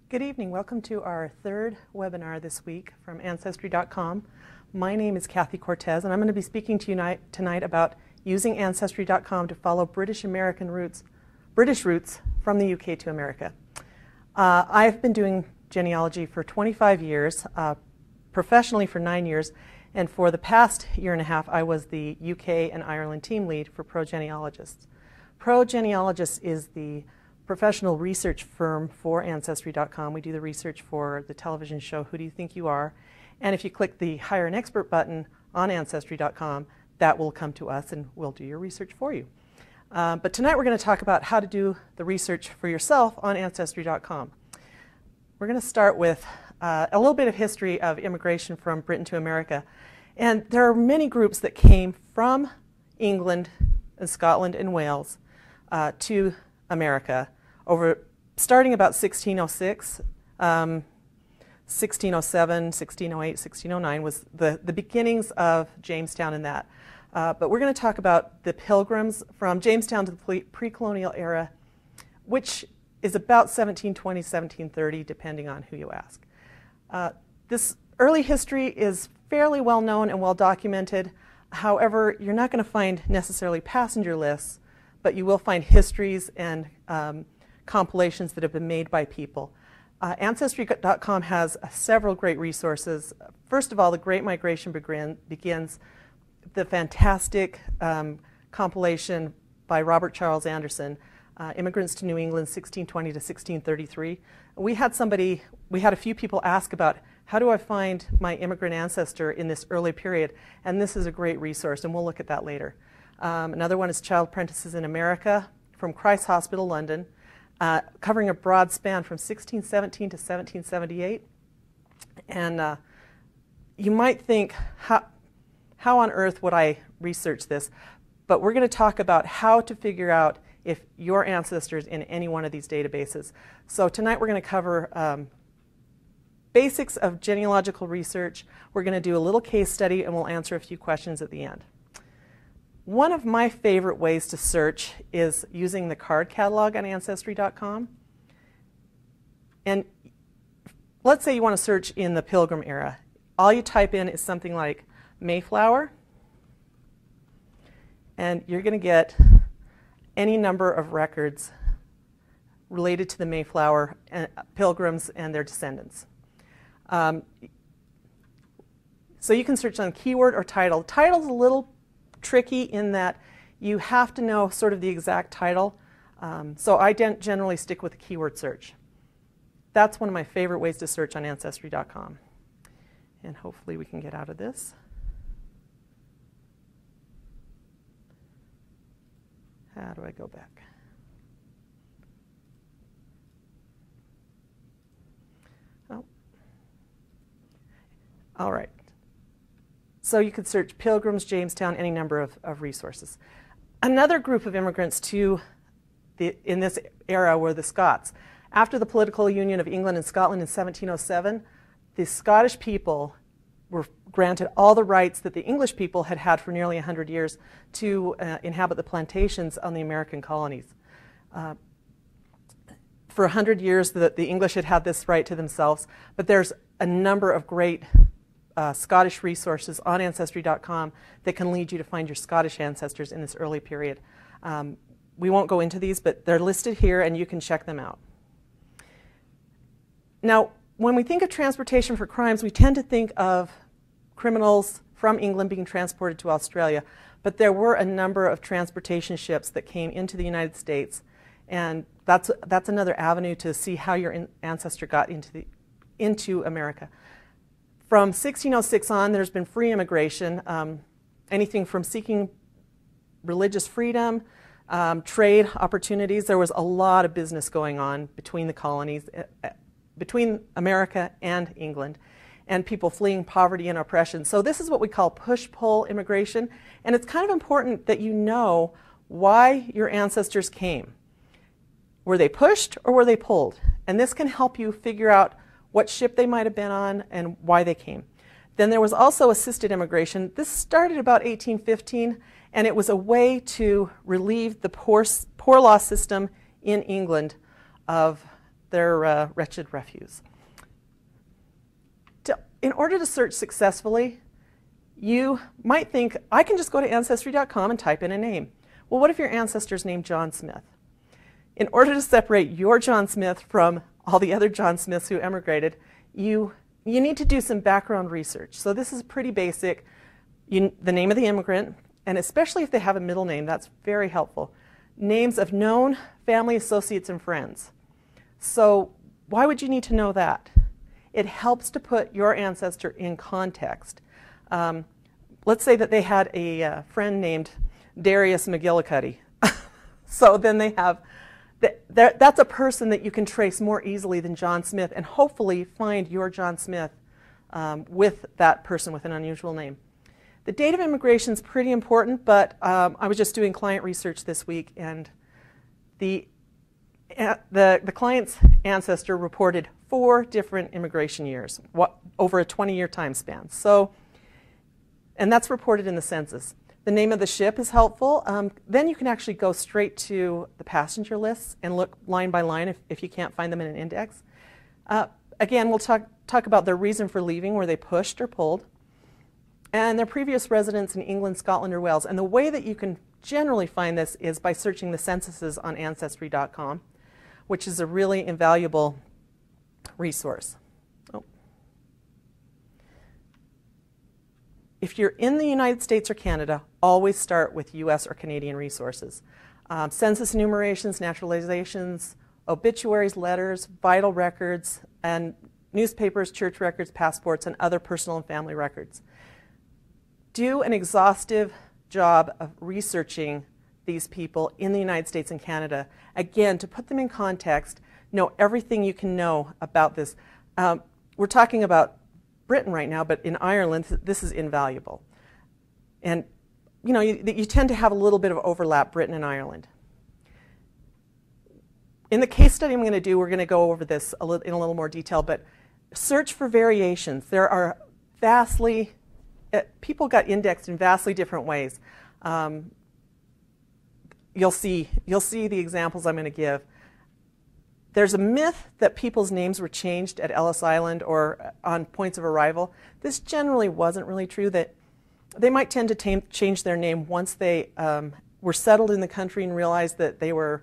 Good evening. Welcome to our third webinar this week from Ancestry.com. My name is Kathy Cortez, and I'm going to be speaking to you tonight about using Ancestry.com to follow British roots from the UK to America. I've been doing genealogy for 25 years, professionally for 9 years, and for the past year and a half I was the UK and Ireland team lead for ProGenealogists. ProGenealogists is the professional research firm for Ancestry.com. We do the research for the television show Who Do You Think You Are? And if you click the Hire an Expert button on Ancestry.com, that will come to us and we'll do your research for you. But tonight we're going to talk about how to do the research for yourself on Ancestry.com. We're going to start with a little bit of history of immigration from Britain to America. And there are many groups that came from England and Scotland and Wales to America starting about 1606, 1607, 1608, 1609 was the beginnings of Jamestown and that. But we're going to talk about the Pilgrims from Jamestown to the pre-colonial era, which is about 1720, 1730, depending on who you ask. This early history is fairly well known and well documented. However, you're not going to find necessarily passenger lists, but you will find histories and compilations that have been made by people. Ancestry.com has several great resources. First of all, the Great Migration begins, the fantastic compilation by Robert Charles Anderson, Immigrants to New England, 1620 to 1633. We had a few people ask about, how do I find my immigrant ancestor in this early period? And this is a great resource, and we'll look at that later. Another one is Child Apprentices in America from Christ Hospital, London, covering a broad span from 1617 to 1778. And you might think, how on earth would I research this? But we're going to talk about how to figure out if your ancestors in any one of these databases. So tonight we're going to cover basics of genealogical research. We're going to do a little case study, and we'll answer a few questions at the end. One of my favorite ways to search is using the card catalog on Ancestry.com. And let's say you want to search in the Pilgrim era. All you type in is something like Mayflower, and you're going to get any number of records related to the Mayflower Pilgrims and their descendants. So you can search on keyword or title. Title's a little tricky in that you have to know sort of the exact title. So I generally stick with a keyword search. That's one of my favorite ways to search on Ancestry.com. And hopefully we can get out of this. How do I go back? Oh. All right. So you could search Pilgrims, Jamestown, any number of resources. Another group of immigrants in this era were the Scots. After the political union of England and Scotland in 1707, the Scottish people were granted all the rights that the English people had had for nearly 100 years to inhabit the plantations on the American colonies. For 100 years, the English had had this right to themselves, but there's a number of great Scottish resources on Ancestry.com that can lead you to find your Scottish ancestors in this early period. We won't go into these, but they're listed here and you can check them out. Now, when we think of transportation for crimes, we tend to think of criminals from England being transported to Australia, but there were a number of transportation ships that came into the United States, and that's another avenue to see how your ancestor got into America. From 1606 on, there's been free immigration, anything from seeking religious freedom, trade opportunities. There was a lot of business going on between the colonies, between America and England, and people fleeing poverty and oppression. So this is what we call push-pull immigration, and it's kind of important that you know why your ancestors came. Were they pushed or were they pulled? And this can help you figure out what ship they might have been on and why they came. Then there was also assisted immigration. This started about 1815, and it was a way to relieve the poor law system in England of their wretched refuse. In order to search successfully, you might think, I can just go to Ancestry.com and type in a name. Well, what if your ancestor's named John Smith? In order to separate your John Smith from all the other John Smiths who emigrated, you need to do some background research. So this is pretty basic. The name of the immigrant, and especially if they have a middle name, that's very helpful. Names of known family, associates, and friends. So why would you need to know that? It helps to put your ancestor in context. Let's say that they had a friend named Darius McGillicuddy. So then they have, that's a person that you can trace more easily than John Smith, and hopefully find your John Smith with that person with an unusual name. The date of immigration is pretty important, but I was just doing client research this week, and the client's ancestor reported 4 different immigration years over a 20-year time span. So, and that's reported in the census. The name of the ship is helpful. Then you can actually go straight to the passenger lists and look line by line if you can't find them in an index. Again, we'll talk about their reason for leaving, where they pushed or pulled, and their previous residence in England, Scotland, or Wales. And the way that you can generally find this is by searching the censuses on Ancestry.com, which is a really invaluable resource. Oh. If you're in the United States or Canada, always start with US or Canadian resources. Census enumerations, naturalizations, obituaries, letters, vital records, and newspapers, church records, passports, and other personal and family records. Do an exhaustive job of researching these people in the United States and Canada. Again, to put them in context, know everything you can know about this. We're talking about Britain right now, but in Ireland, this is invaluable. And you know, you tend to have a little bit of overlap, Britain and Ireland. In the case study I'm going to do, we're going to go over this in a little more detail, but search for variations. There are vastly, people got indexed in vastly different ways. You'll see the examples I'm going to give. There's a myth that people's names were changed at Ellis Island or on points of arrival. This generally wasn't really true, that they might tend to change their name once they were settled in the country and realized that they were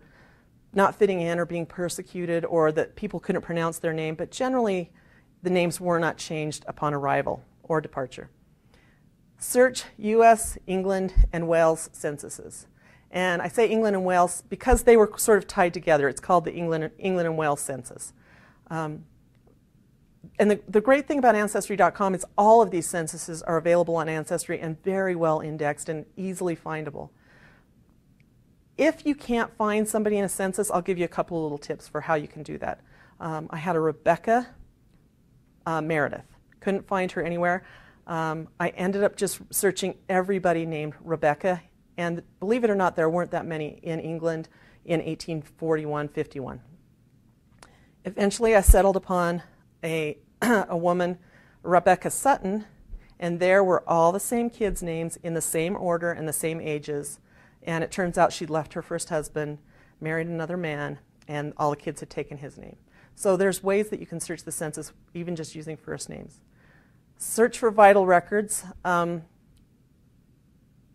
not fitting in or being persecuted, or that people couldn't pronounce their name, but generally the names were not changed upon arrival or departure. Search US, England, and Wales censuses. And I say England and Wales because they were sort of tied together. It's called the England and Wales census. And the great thing about Ancestry.com is all of these censuses are available on Ancestry and very well indexed and easily findable. If you can't find somebody in a census, I'll give you a couple of little tips for how you can do that. I had a Rebecca Meredith. Couldn't find her anywhere. I ended up just searching everybody named Rebecca, and believe it or not, there weren't that many in England in 1841-51. Eventually, I settled upon a woman, Rebecca Sutton, and there were all the same kids' names in the same order and the same ages. And it turns out she'd left her first husband, married another man, and all the kids had taken his name. So there's ways that you can search the census even just using first names. Search for vital records.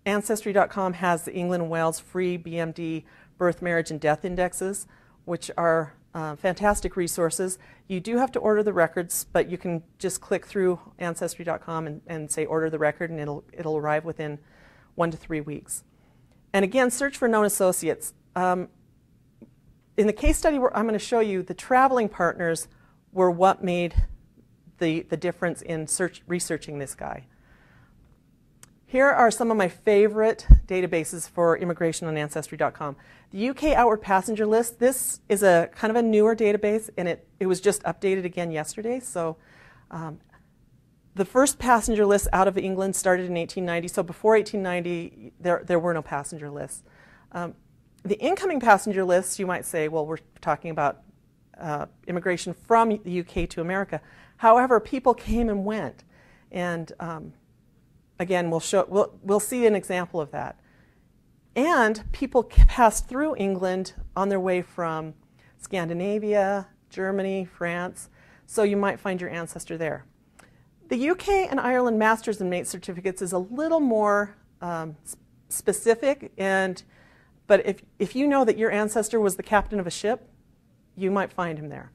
Ancestry.com has the England and Wales free BMD birth, marriage, and death indexes, which are fantastic resources. You do have to order the records, but you can just click through Ancestry.com and say order the record, and it'll arrive within 1 to 3 weeks. And again, search for known associates. In the case study I'm going to show you, the traveling partners were what made the difference in researching this guy. Here are some of my favorite databases for immigration on Ancestry.com. The UK Outward Passenger List, this is a kind of a newer database, and it was just updated again yesterday. So the first passenger list out of England started in 1890. So before 1890, there were no passenger lists. The incoming passenger lists, you might say, well, we're talking about immigration from the UK to America. However, people came and went. And again, we'll see an example of that. And people passed through England on their way from Scandinavia, Germany, France, so you might find your ancestor there. The UK and Ireland Masters and Mate certificates is a little more specific, but if you know that your ancestor was the captain of a ship, you might find him there.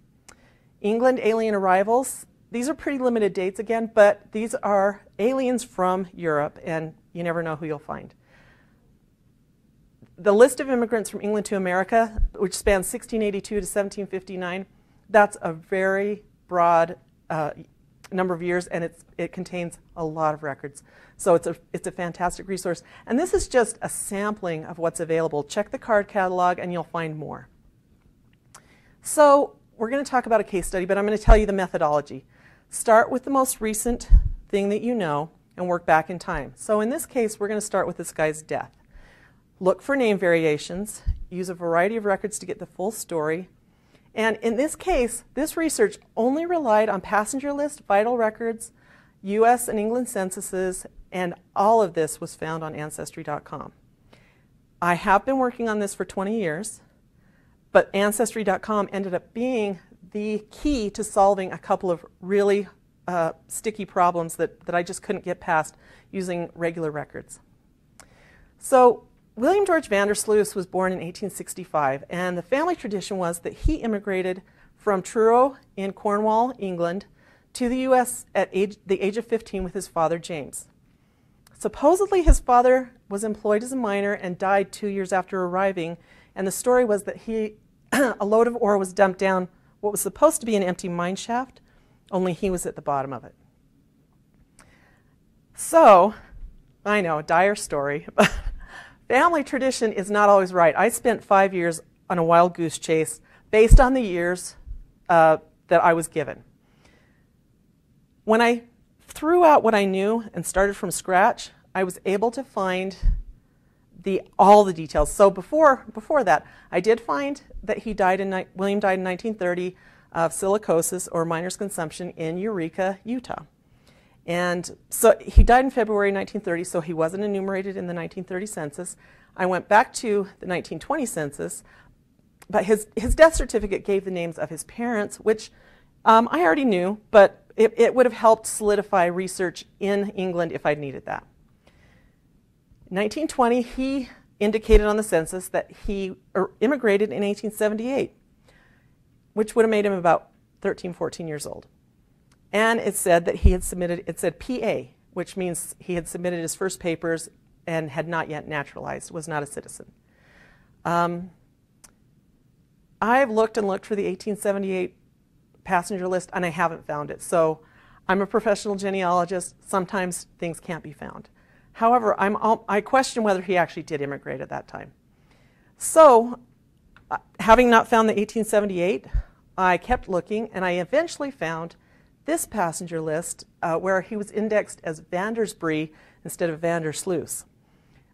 England alien arrivals, these are pretty limited dates again, but these are aliens from Europe, and you never know who you'll find. The list of immigrants from England to America, which spans 1682 to 1759, that's a very broad number of years, and it contains a lot of records. So it's a fantastic resource. And this is just a sampling of what's available. Check the card catalog and you'll find more. So we're going to talk about a case study, but I'm going to tell you the methodology. Start with the most recent thing that you know and work back in time. So in this case, we're going to start with this guy's death. Look for name variations. Use a variety of records to get the full story. And in this case, this research only relied on passenger list, vital records, US and England censuses, and all of this was found on Ancestry.com. I have been working on this for 20 years, but Ancestry.com ended up being the key to solving a couple of really sticky problems that I just couldn't get past using regular records. So William George Vandersloot was born in 1865, and the family tradition was that he immigrated from Truro in Cornwall, England, to the U.S. at the age of 15 with his father, James. Supposedly, his father was employed as a miner and died 2 years after arriving, and the story was that a load of ore was dumped down what was supposed to be an empty mine shaft, only he was at the bottom of it. So, I know, dire story, but family tradition is not always right. I spent 5 years on a wild goose chase based on the years that I was given. When I threw out what I knew and started from scratch, I was able to find all the details. So before that, I did find that William died in 1930 of silicosis or miner's consumption in Eureka, Utah. And so he died in February 1930, so he wasn't enumerated in the 1930 census. I went back to the 1920 census, but his death certificate gave the names of his parents, which I already knew, but it would have helped solidify research in England if I'd needed that. In 1920, he indicated on the census that he immigrated in 1878, which would have made him about 13, 14 years old. And it said that he had submitted, it said PA, which means he had submitted his first papers and had not yet naturalized, was not a citizen. I've looked and looked for the 1878 passenger list, and I haven't found it. So I'm a professional genealogist. Sometimes things can't be found. However, I question whether he actually did immigrate at that time. So having not found the 1878, I kept looking, and I eventually found this passenger list where he was indexed as Vandersbree instead of Vandersloot.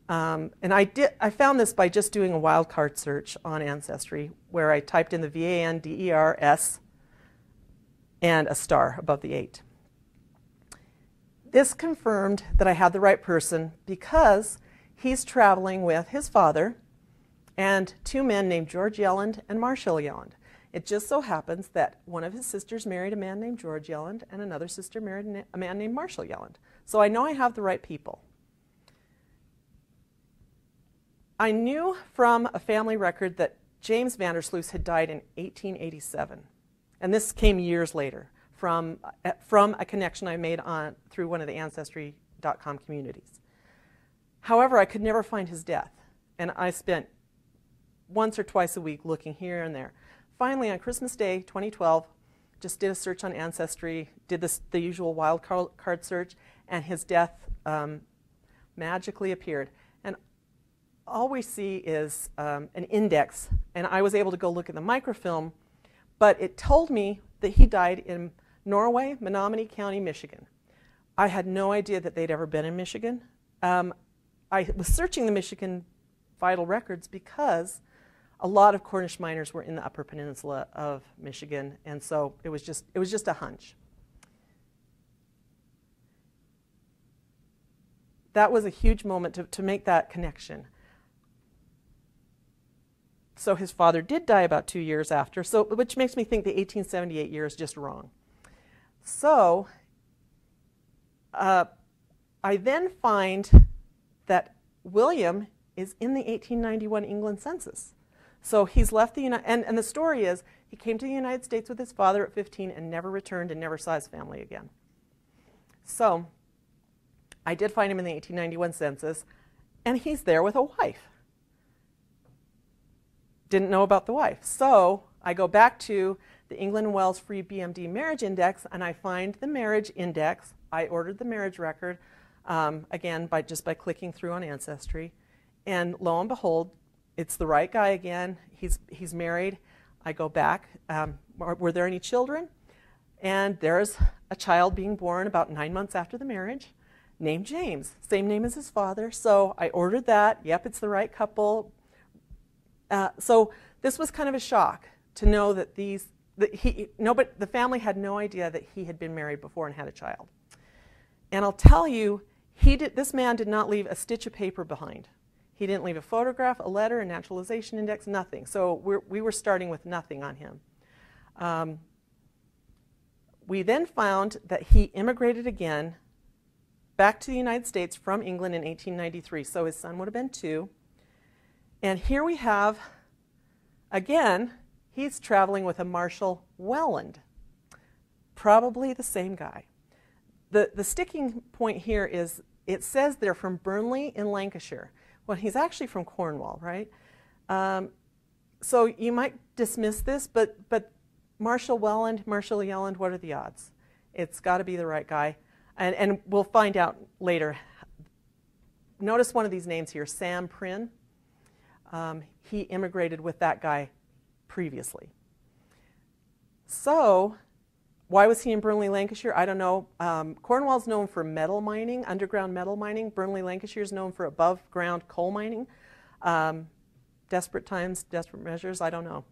And I found this by just doing a wildcard search on Ancestry, where I typed in the VANDERS and a star above the 8. This confirmed that I had the right person because he's traveling with his father and two men named George Yelland and Marshall Yelland. It just so happens that one of his sisters married a man named George Yelland and another sister married a man named Marshall Yelland. So I know I have the right people. I knew from a family record that James Vandersloot had died in 1887. And this came years later from a connection I made through one of the Ancestry.com communities. However, I could never find his death. And I spent once or twice a week looking here and there. Finally, on Christmas Day, 2012, just did a search on Ancestry, did the usual wildcard search, and his death magically appeared. And all we see is an index, and I was able to go look at the microfilm, but it told me that he died in Norway, Menominee County, Michigan. I had no idea that they'd ever been in Michigan. I was searching the Michigan vital records because a lot of Cornish miners were in the Upper Peninsula of Michigan, and so it was just a hunch. That was a huge moment to make that connection. So his father did die about 2 years after, so, which makes me think the 1878 year is just wrong. So I then find that William is in the 1891 England census. So he's left the and the story is he came to the United States with his father at 15 and never returned and never saw his family again. So I did find him in the 1891 census, and he's there with a wife. Didn't know about the wife. So I go back to the England and Wales Free BMD Marriage Index, and I find the marriage index. I ordered the marriage record, again, just by clicking through on Ancestry. And lo and behold, it's the right guy again. He's married. I go back. Were there any children? And there's a child being born about 9 months after the marriage, named James, same name as his father. So I ordered that. Yep, it's the right couple. So this was kind of a shock to know that the family had no idea that he had been married before and had a child. And I'll tell you, this man did not leave a stitch of paper behind. He didn't leave a photograph, a letter, a naturalization index, nothing. So we were starting with nothing on him. We then found that he immigrated again back to the United States from England in 1893. So his son would have been 2. And here we have, again, he's traveling with a Marshall Welland, probably the same guy. The sticking point here is it says they're from Burnley in Lancashire. Well, he's actually from Cornwall, right? So you might dismiss this, but Marshall Welland, Marshall Yelland, what are the odds? It's got to be the right guy. And we'll find out later. Notice one of these names here, Sam Prynne. He immigrated with that guy previously. So why was he in Burnley, Lancashire? I don't know. Cornwall's known for metal mining, underground metal mining. Burnley, Lancashire is known for above ground coal mining. Desperate times, desperate measures, I don't know.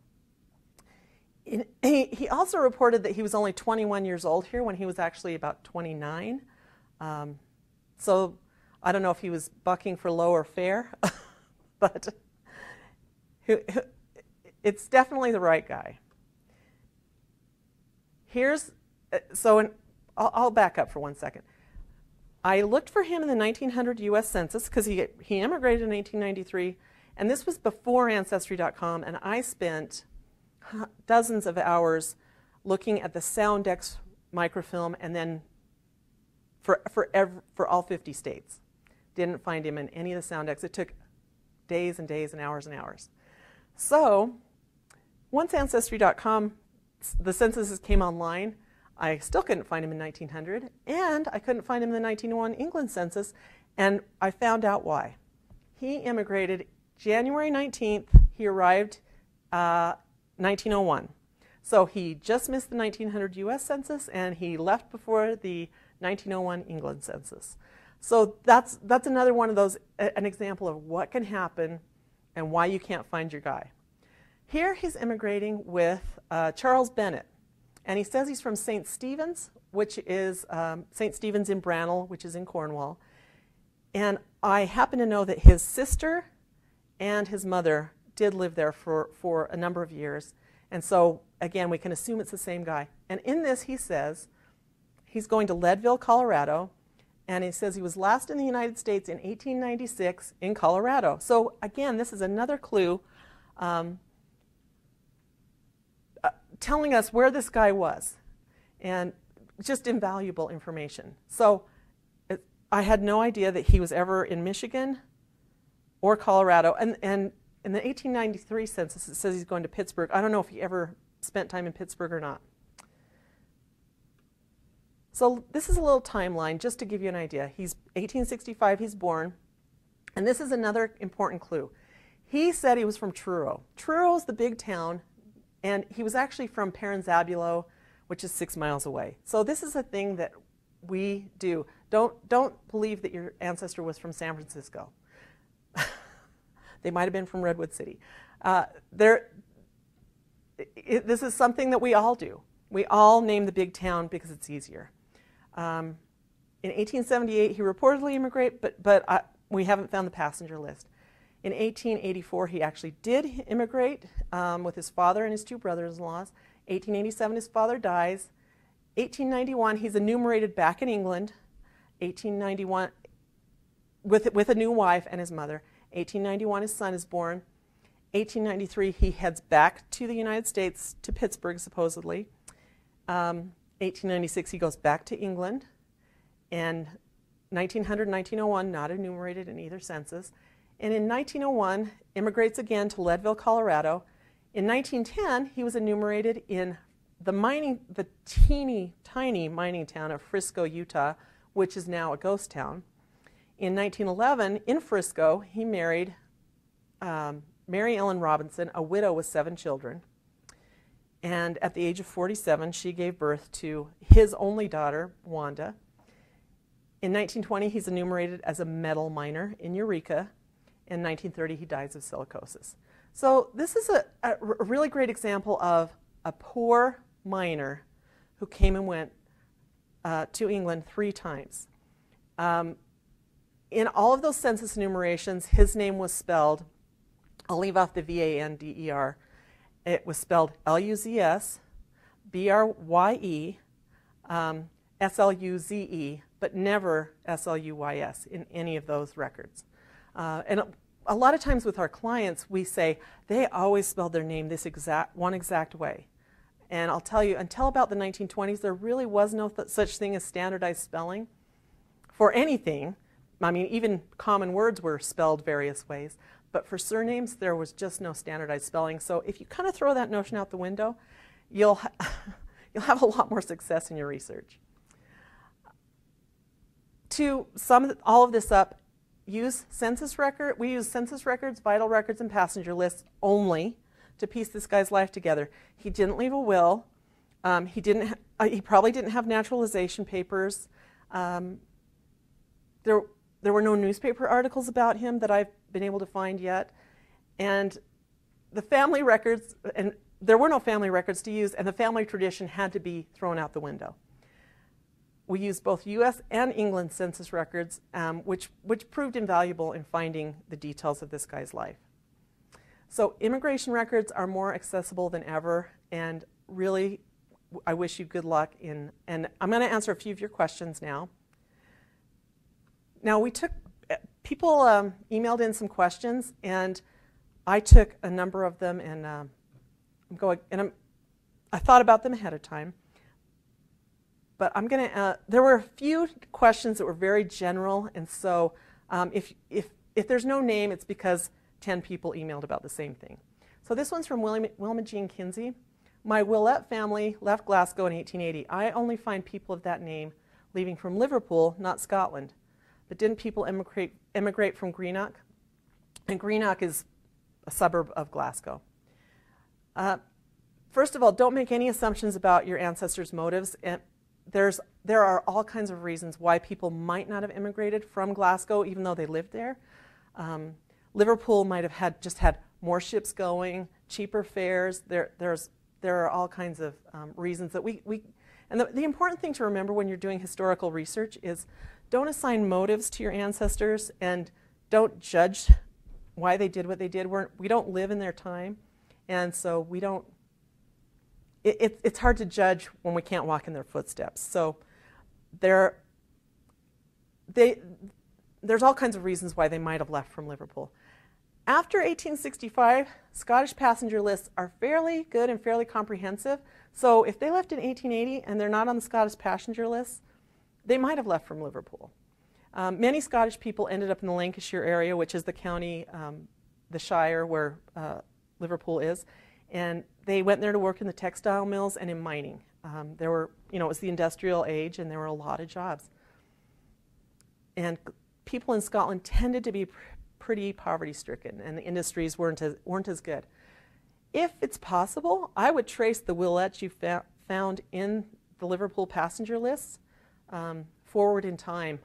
He also reported that he was only 21 years old here when he was actually about 29. So I don't know if he was bucking for lower fare, but it's definitely the right guy. I'll back up for 1 second. I looked for him in the 1900 U.S. Census because he immigrated in 1893, and this was before Ancestry.com, and I spent dozens of hours looking at the Soundex microfilm, and then for all 50 states. Didn't find him in any of the Soundex. It took days and days and hours and hours. So once Ancestry.com, the censuses came online, I still couldn't find him in 1900, and I couldn't find him in the 1901 England census, and I found out why. He immigrated January 19th. He arrived 1901. So he just missed the 1900 U.S. Census, and he left before the 1901 England Census. So that's another one of those, an example of what can happen and why you can't find your guy. Here he's immigrating with Charles Bennett, and he says he's from St. Stephen's, which is St. Stephen's in Brannell, which is in Cornwall. And I happen to know that his sister and his mother did live there for a number of years. And so, again, we can assume it's the same guy. And in this, he says he's going to Leadville, Colorado, and he says he was last in the United States in 1896 in Colorado. So, again, this is another clue telling us where this guy was, and just invaluable information. So I had no idea that he was ever in Michigan or Colorado. And in the 1893 census, it says he's going to Pittsburgh. I don't know if he ever spent time in Pittsburgh or not. So this is a little timeline just to give you an idea. He's 1865, he's born. And this is another important clue. He said he was from Truro. Truro is the big town, and he was actually from Paranzabulo, which is 6 miles away. So this is a thing that we do. Don't believe that your ancestor was from San Francisco. They might have been from Redwood City. This is something that we all do. We all name the big town because it's easier. In 1878, he reportedly immigrated, but we haven't found the passenger list. In 1884, he actually did immigrate with his father and his two brothers-in-laws. 1887, his father dies. 1891, he's enumerated back in England. 1891, with a new wife and his mother. 1891, his son is born. 1893, he heads back to the United States, to Pittsburgh, supposedly. 1896, he goes back to England. And 1900, 1901, not enumerated in either census. And in 1901, immigrates again to Leadville, Colorado. In 1910, he was enumerated in the teeny tiny mining town of Frisco, Utah, which is now a ghost town. In 1911, in Frisco, he married Mary Ellen Robinson, a widow with 7 children. And at the age of 47, she gave birth to his only daughter, Wanda. In 1920, he's enumerated as a metal miner in Eureka. In 1930, he dies of silicosis. So this is a really great example of a poor miner who came and went to England 3 times. In all of those census enumerations, his name was spelled, I'll leave off the V-A-N-D-E-R. It was spelled L-U-Z-S, B-R-Y-E, S-L-U-Z-E, but never S-L-U-Y-S in any of those records. And a lot of times with our clients, we say, they always spelled their name this one exact way. And I'll tell you, until about the 1920s, there really was no such thing as standardized spelling for anything. I mean, even common words were spelled various ways. But for surnames, there was just no standardized spelling. So if you kind of throw that notion out the window, you'll have a lot more success in your research. To sum all of this up, we use census records, vital records, and passenger lists only to piece this guy's life together. He didn't leave a will. He probably didn't have naturalization papers. There were no newspaper articles about him that I've been able to find yet. And the family records, and there were no family records to use, and the family tradition had to be thrown out the window. We used both U.S. and England census records, which proved invaluable in finding the details of this guy's life. So immigration records are more accessible than ever, and really, I wish you good luck in, and I'm going to answer a few of your questions now. Now, people emailed in some questions, and I took a number of them, and I thought about them ahead of time. But I'm going to, there were a few questions that were very general, and so if there's no name, it's because 10 people emailed about the same thing. So this one's from Wilma Jean Kinsey. My Willette family left Glasgow in 1880. I only find people of that name leaving from Liverpool, not Scotland. But didn't people immigrate from Greenock? And Greenock is a suburb of Glasgow. First of all, don't make any assumptions about your ancestors' motives. And there are all kinds of reasons why people might not have immigrated from Glasgow, even though they lived there. Liverpool might have just had more ships going, cheaper fares. There are all kinds of reasons that and the important thing to remember when you're doing historical research is don't assign motives to your ancestors and don't judge why they did what they did. We don't live in their time, and so we don't. It's hard to judge when we can't walk in their footsteps. So there's all kinds of reasons why they might have left from Liverpool. After 1865, Scottish passenger lists are fairly good and fairly comprehensive. So if they left in 1880 and they're not on the Scottish passenger lists, they might have left from Liverpool. Many Scottish people ended up in the Lancashire area, which is the county, the Shire where Liverpool is, and they went there to work in the textile mills and in mining. It was the industrial age, and there were a lot of jobs. And people in Scotland tended to be pretty poverty-stricken, and the industries weren't as good. If it's possible, I would trace the Willettes you found in the Liverpool passenger lists forward in time,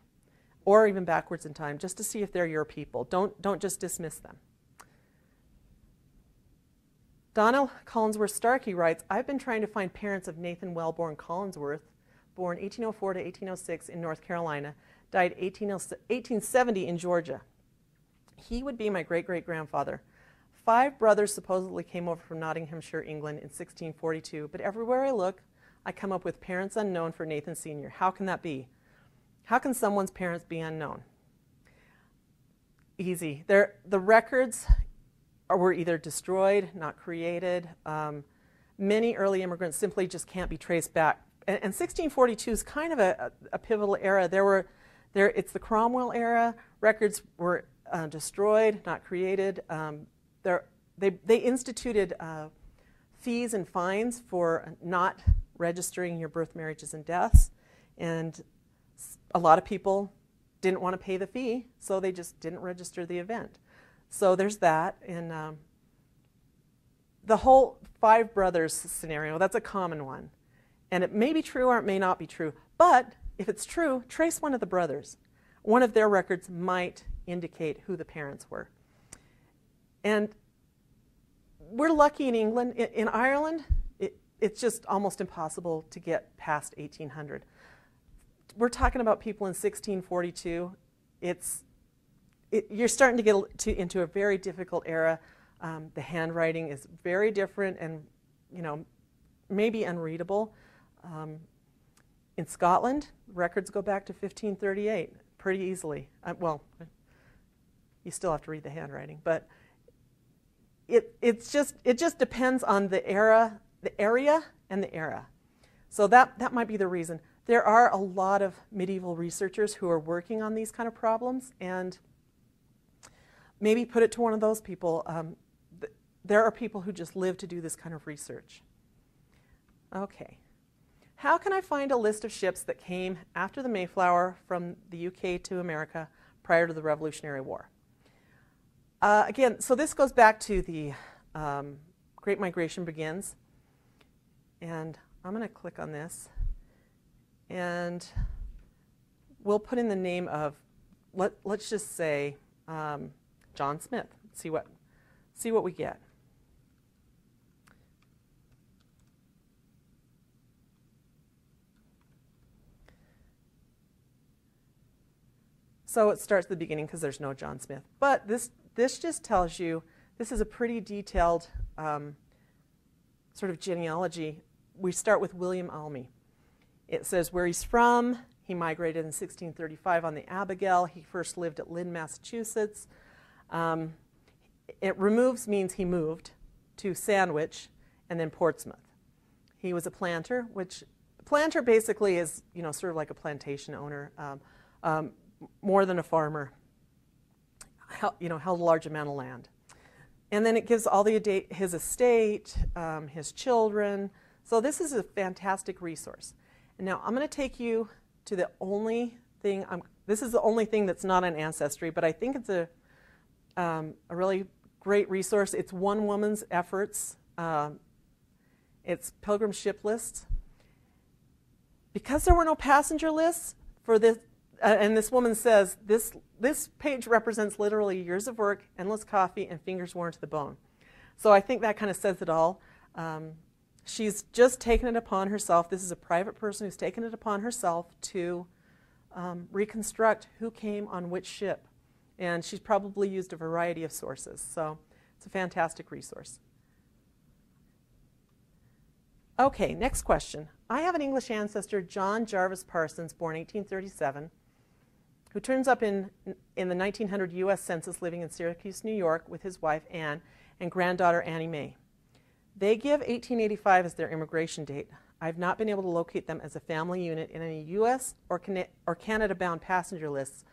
or even backwards in time, just to see if they're your people. Don't just dismiss them. Donna Collinsworth-Starkey writes, I've been trying to find parents of Nathan Wellborn Collinsworth, born 1804 to 1806 in North Carolina, died 1870 in Georgia. He would be my great-great-grandfather. 5 brothers supposedly came over from Nottinghamshire, England in 1642, but everywhere I look, I come up with parents unknown for Nathan Sr. How can that be? How can someone's parents be unknown? Easy. The records were either destroyed, not created. Many early immigrants simply just can't be traced back. And 1642 is kind of a pivotal era. It's the Cromwell era. Records were destroyed, not created. They instituted fees and fines for not registering your birth, marriages, and deaths. And a lot of people didn't want to pay the fee, so they just didn't register the event. So there's that. And the whole 5 brothers scenario, that's a common one. And it may be true or it may not be true. But if it's true, trace one of the brothers. One of their records might indicate who the parents were. And we're lucky in England. In Ireland, it's just almost impossible to get past 1800. We're talking about people in 1642. You're starting to get into a very difficult era. The handwriting is very different and, maybe unreadable. In Scotland, records go back to 1538 pretty easily. Well, you still have to read the handwriting, but it just depends on the area and the era. So that might be the reason. There are a lot of medieval researchers who are working on these kind of problems, and maybe put it to one of those people. There are people who just live to do this kind of research. Okay. How can I find a list of ships that came after the Mayflower from the UK to America prior to the Revolutionary War? Again, so this goes back to the Great Migration begins. And I'm going to click on this. And we'll put in the name of, let's just say, John Smith. See what we get. So it starts at the beginning because there's no John Smith. But this just tells you, this is a pretty detailed sort of genealogy. We start with William Almy. It says where he's from. He migrated in 1635 on the Abigail. He first lived at Lynn, Massachusetts. It removes means he moved to Sandwich and then Portsmouth. He was a planter, which planter basically is, sort of like a plantation owner, more than a farmer. Held a large amount of land. And then it gives all his estate, his children. So this is a fantastic resource. And now I'm going to take you to the only thing, this is the only thing that's not on Ancestry, but I think it's a really great resource. It's one woman's efforts. It's Pilgrim Ship Lists. Because there were no passenger lists for this, and this woman says, this page represents literally years of work, endless coffee, and fingers worn to the bone. So I think that kind of says it all. She's just taken it upon herself. This is a private person who's taken it upon herself to reconstruct who came on which ship. And she's probably used a variety of sources. So it's a fantastic resource. Okay, next question. I have an English ancestor, John Jarvis Parsons, born 1837, who turns up in the 1900 U.S. Census living in Syracuse, New York, with his wife, Anne, and granddaughter, Annie Mae. They give 1885 as their immigration date. I've not been able to locate them as a family unit in any U.S. or Canada-bound passenger lists,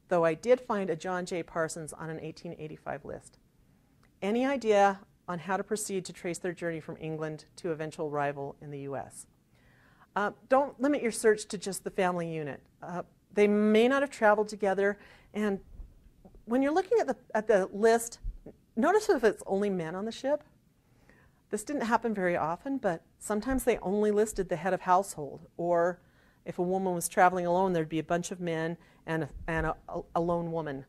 though I did find a John J. Parsons on an 1885 list. Any idea on how to proceed to trace their journey from England to eventual arrival in the U.S.? Don't limit your search to just the family unit. They may not have traveled together, and when you're looking at the list, notice if it's only men on the ship. This didn't happen very often, but sometimes they only listed the head of household, or if a woman was traveling alone, there'd be a bunch of men and a lone woman.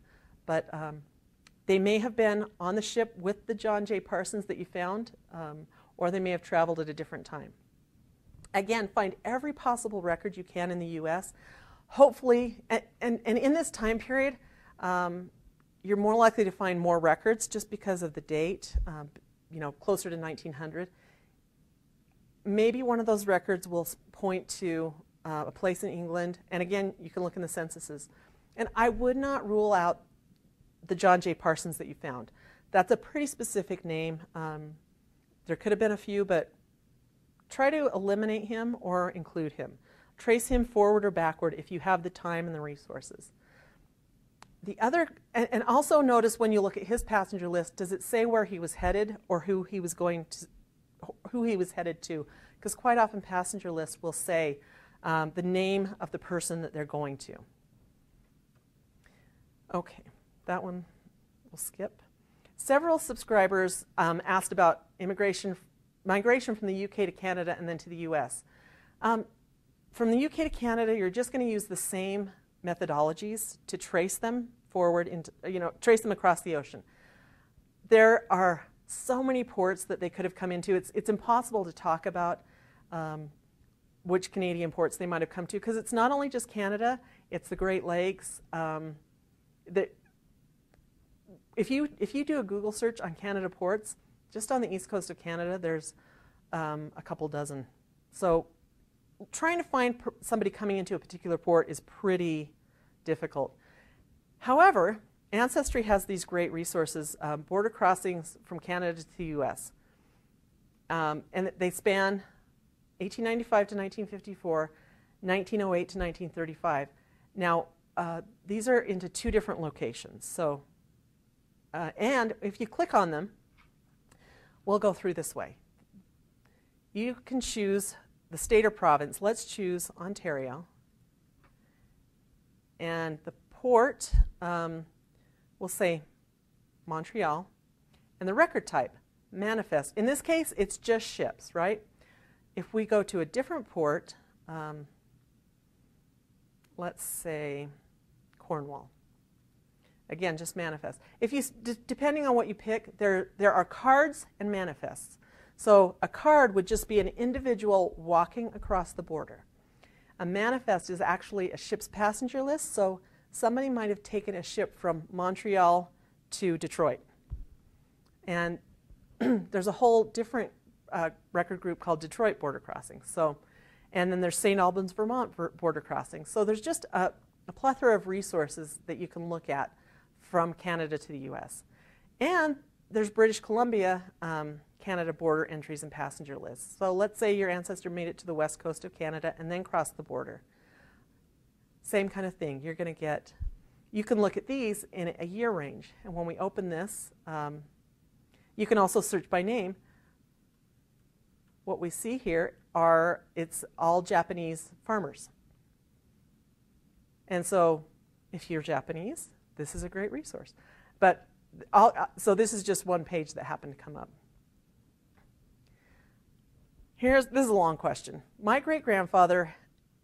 But they may have been on the ship with the John J. Parsons that you found, or they may have traveled at a different time. Again, find every possible record you can in the U.S. Hopefully, and in this time period, you're more likely to find more records just because of the date, closer to 1900. Maybe one of those records will point to a place in England, and again, you can look in the censuses. And I would not rule out the John J. Parsons that you found. That's a pretty specific name. There could have been a few, but try to eliminate him or include him. Trace him forward or backward if you have the time and the resources. The other, and also notice when you look at his passenger list, does it say where he was headed or who he was headed to? Because quite often passenger lists will say the name of the person that they're going to. Okay, that one we'll skip. Several subscribers asked about migration from the UK to Canada and then to the US. From the UK to Canada, you're just going to use the same methodologies to trace them forward into, trace them across the ocean. There are so many ports that they could have come into. It's impossible to talk about which Canadian ports they might have come to, because it's not only just Canada, it's the Great Lakes. If you do a Google search on Canada ports, just on the east coast of Canada, there's a couple dozen. So trying to find somebody coming into a particular port is pretty difficult. However, Ancestry has these great resources, border crossings from Canada to the US. And they span 1895 to 1954, 1908 to 1935. Now, these are into two different locations. So, and if you click on them, we'll go through this way. You can choose the state or province. Let's choose Ontario. And the port, we'll say Montreal. And the record type, manifest. In this case, it's just ships, right? If we go to a different port, let's say Cornwall. Again, just manifest. If you, depending on what you pick, there are cards and manifests. So a card would just be an individual walking across the border. A manifest is actually a ship's passenger list. So somebody might have taken a ship from Montreal to Detroit. And there's a whole different record group called Detroit Border Crossing. So, and then there's St. Albans, Vermont Border Crossing. So there's just a plethora of resources that you can look at from Canada to the US. And there's British Columbia, Canada border entries and passenger lists. So let's say your ancestor made it to the west coast of Canada and then crossed the border. Same kind of thing. You're going to get, you can look at these in a year range. And when we open this, you can also search by name. What we see here are, it's all Japanese farmers. And so if you're Japanese, this is a great resource. But so this is just one page that happened to come up. This is a long question. My great-grandfather,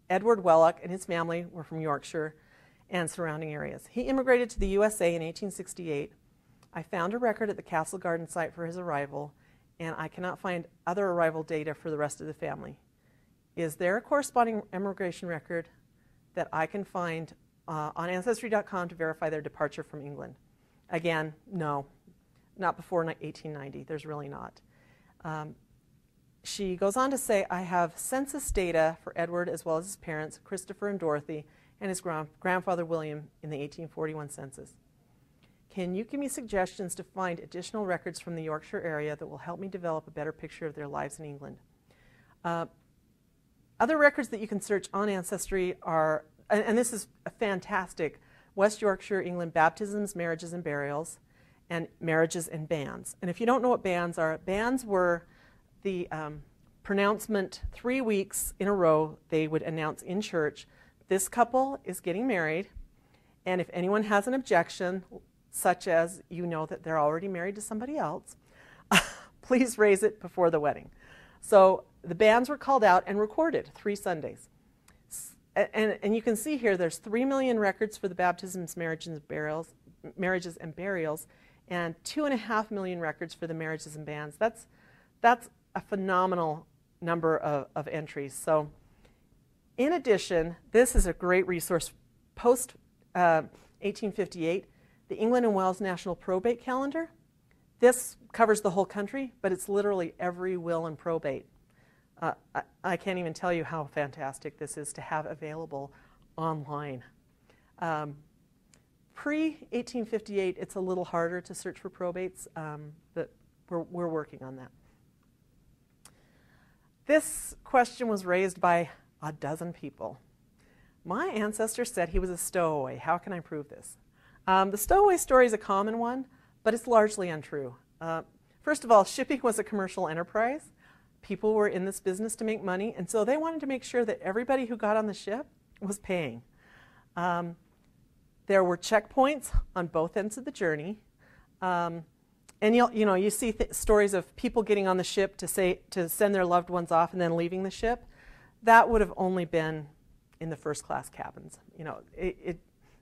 Edward Wellock, and his family were from Yorkshire and surrounding areas. He immigrated to the USA in 1868. I found a record at the Castle Garden site for his arrival, and I cannot find other arrival data for the rest of the family. Is there a corresponding immigration record that I can find on Ancestry.com to verify their departure from England? Again, no, not before 1890. There's really not. She goes on to say, I have census data for Edward as well as his parents, Christopher and Dorothy, and his grandfather William in the 1841 census. Can you give me suggestions to find additional records from the Yorkshire area that will help me develop a better picture of their lives in England? Other records that you can search on Ancestry are, and this is a fantastic, West Yorkshire, England, baptisms, marriages, and burials, and marriages and banns. And if you don't know what banns are, banns were the pronouncement 3 weeks in a row. They would announce in church, this couple is getting married, and if anyone has an objection, such as you know that they're already married to somebody else, please raise it before the wedding. So the banns were called out and recorded 3 Sundays. And you can see here there's 3 million records for the baptisms, marriages, and burials, and 2.5 million records for the marriages and banns. That's a phenomenal number of entries. So in addition, this is a great resource post 1858. the England and Wales National Probate Calendar. This covers the whole country, but it's literally every will and probate. I can't even tell you how fantastic this is to have available online. Pre-1858, it's a little harder to search for probates, but we're working on that. This question was raised by a dozen people. My ancestor said he was a stowaway. How can I prove this? The stowaway story is a common one, but it's largely untrue. First of all, shipping was a commercial enterprise. People were in this business to make money, and so they wanted to make sure that everybody who got on the ship was paying. There were checkpoints on both ends of the journey. And you see stories of people getting on the ship to send their loved ones off and then leaving the ship. That would have only been in the first class cabins.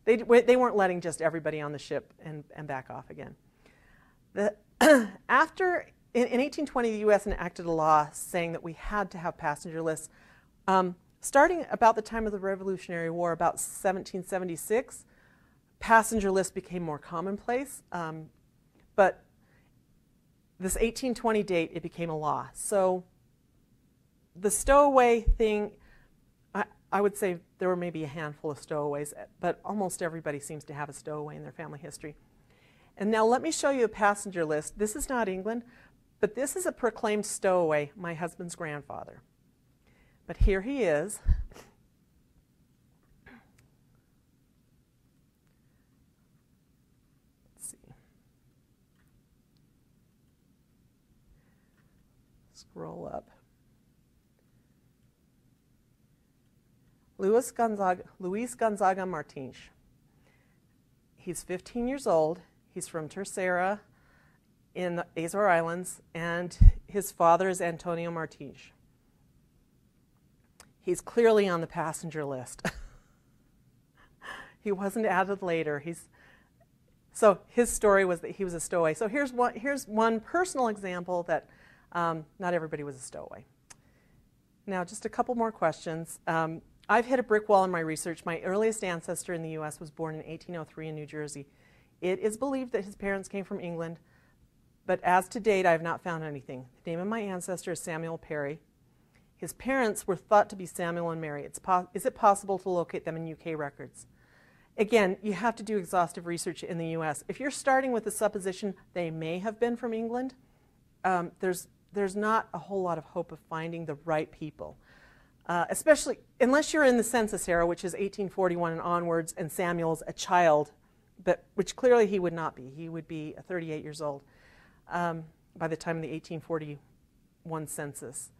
They weren't letting just everybody on the ship and back off again. In 1820, the U.S. enacted a law saying that we had to have passenger lists. Starting about the time of the Revolutionary War, about 1776, passenger lists became more commonplace. But this 1820 date, it became a law. So the stowaway thing, I would say there were maybe a handful of stowaways, but almost everybody seems to have a stowaway in their family history. And now let me show you a passenger list. This is not England, but this is a proclaimed stowaway, my husband's grandfather. But here he is. Let's see. Scroll up. Luis Gonzaga Martins. He's 15 years old. He's from Terceira in the Azore Islands, and his father is Antonio Martins. He's clearly on the passenger list. He wasn't added later. So his story was that he was a stowaway. So here's one personal example that not everybody was a stowaway. Now, just a couple more questions. I've hit a brick wall in my research. My earliest ancestor in the U.S. was born in 1803 in New Jersey. It is believed that his parents came from England, but as to date, I have not found anything. The name of my ancestor is Samuel Perry. His parents were thought to be Samuel and Mary. Is it possible to locate them in UK records? Again, you have to do exhaustive research in the U.S. If you're starting with the supposition they may have been from England, there's not a whole lot of hope of finding the right people. Especially unless you're in the census era, which is 1841 and onwards, and Samuel's a child, but which clearly he would not be. He would be 38 years old by the time of the 1841 census.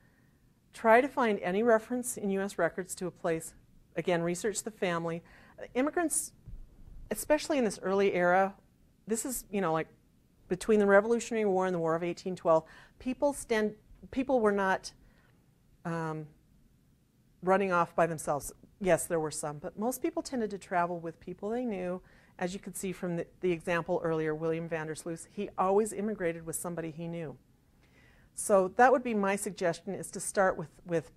Try to find any reference in U.S. records to a place. Again, research the family. Immigrants, especially in this early era, this is, like between the Revolutionary War and the War of 1812, people were not running off by themselves. Yes, there were some, but most people tended to travel with people they knew. As you could see from the example earlier, William Vandersloot, he always immigrated with somebody he knew. So that would be my suggestion, is to start with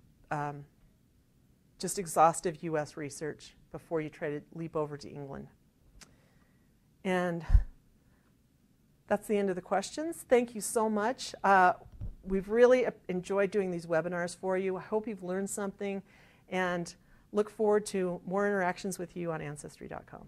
just exhaustive U.S. research before you try to leap over to England. And that's the end of the questions. Thank you so much. We've really enjoyed doing these webinars for you. I hope you've learned something, and look forward to more interactions with you on Ancestry.com.